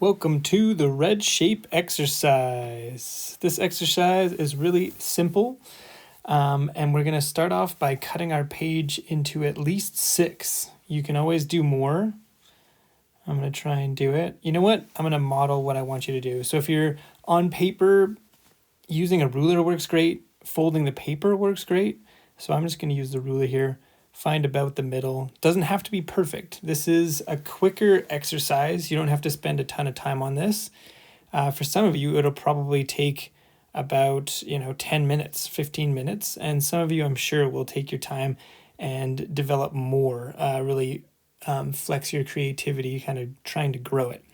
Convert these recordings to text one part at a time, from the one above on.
Welcome to the red shape exercise. This exercise is really simple, and we're going to start off by cutting our page into at least 6. You can always do more. I'm going to try and do it. You know what? I'm going to model what I want you to do. So if you're on paper, using a ruler works great. Folding the paper works great. So I'm just going to use the ruler here. Find about the middle. Doesn't have to be perfect. This is a quicker exercise. You don't have to spend a ton of time on this. For some of you, it'll probably take about 10 minutes, 15 minutes. And some of you, I'm sure, will take your time and develop more, really flex your creativity, kind of trying to grow it.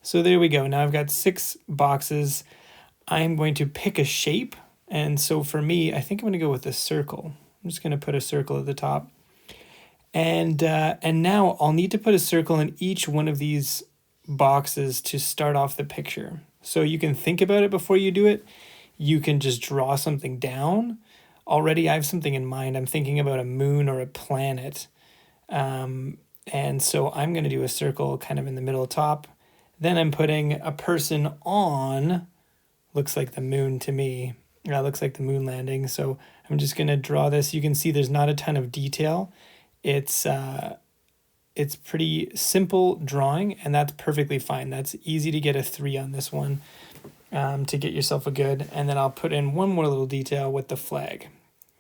So there we go. Now I've got 6 boxes. I'm going to pick a shape. And so for me, I think I'm going to go with a circle. I'm just going to put a circle at the top. And now I'll need to put a circle in each one of these boxes to start off the picture. So you can think about it before you do it. You can just draw something down. Already I have something in mind. I'm thinking about a moon or a planet. And so I'm going to do a circle kind of in the middle top. Then I'm putting a person on, looks like the moon to me. That looks like the moon landing. So I'm just going to draw this. You can see there's not a ton of detail. It's pretty simple drawing, and that's perfectly fine. That's easy to get a 3 on this one to get yourself a good. And then I'll put in one more little detail with the flag.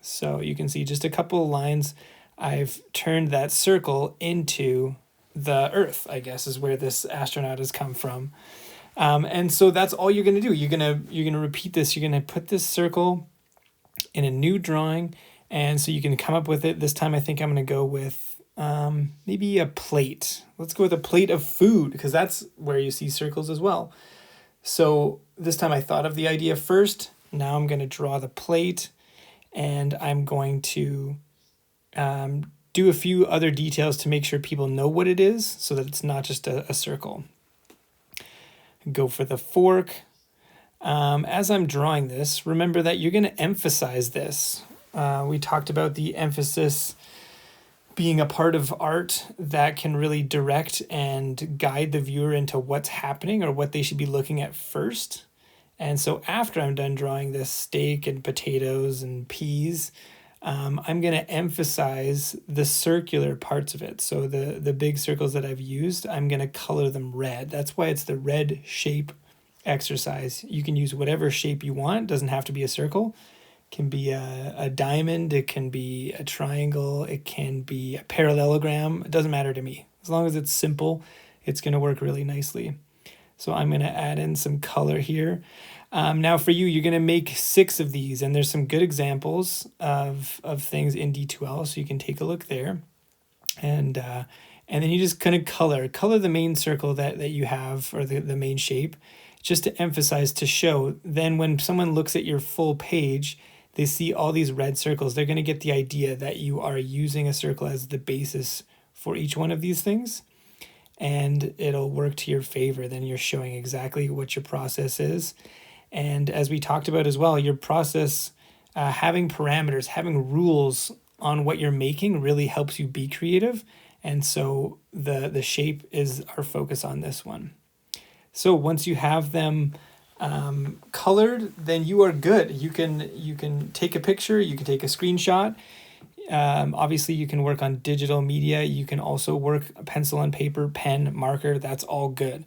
So you can see just a couple of lines. I've turned that circle into the Earth, I guess, is where this astronaut has come from. And so that's all you're going to do. You're gonna repeat this. You're going to put this circle in a new drawing. And so you can come up with it. This time I think I'm going to go with maybe a plate. Let's go with a plate of food, because that's where you see circles as well. So this time I thought of the idea first. Now I'm going to draw the plate, and I'm going to do a few other details to make sure people know what it is, so that it's not just a circle. Go for the fork. As I'm drawing this, remember that you're going to emphasize this. We talked about the emphasis being a part of art that can really direct and guide the viewer into what's happening or what they should be looking at first. And so after I'm done drawing this steak and potatoes and peas, I'm going to emphasize the circular parts of it. So the big circles that I've used, I'm going to color them red. That's why it's the red shape exercise. You can use whatever shape you want. It doesn't have to be a circle. It can be a diamond. It can be a triangle. It can be a parallelogram. It doesn't matter to me. As long as it's simple, it's going to work really nicely. So I'm going to add in some color here. Now for you, you're going to make 6 of these, and there's some good examples of things in D2L, so you can take a look there. And then you just kind of color the main circle that you have, or the main shape, just to emphasize, to show. Then when someone looks at your full page, they see all these red circles. They're going to get the idea that you are using a circle as the basis for each one of these things. And it'll work to your favor. Then you're showing exactly what your process is. And as we talked about as well, your process, having parameters, having rules on what you're making really helps you be creative. And so the shape is our focus on this one. So once you have them colored, then you are good. You can take a picture, you can take a screenshot. Obviously you can work on digital media. You can also work pencil and paper, pen, marker. That's all good.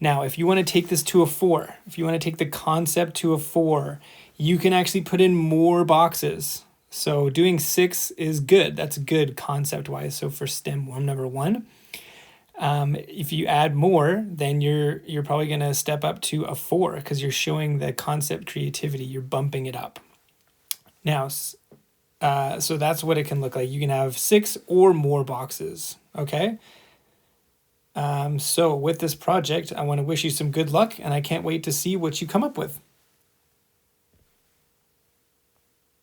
Now, if you want to take this to a 4, if you want to take the concept to a 4, you can actually put in more boxes. So doing 6 is good. That's good concept-wise. So for STEM number 1, if you add more, then you're probably going to step up to a 4, because you're showing the concept creativity. You're bumping it up. Now, so that's what it can look like. You can have 6 or more boxes. Okay. So with this project, I want to wish you some good luck, and I can't wait to see what you come up with.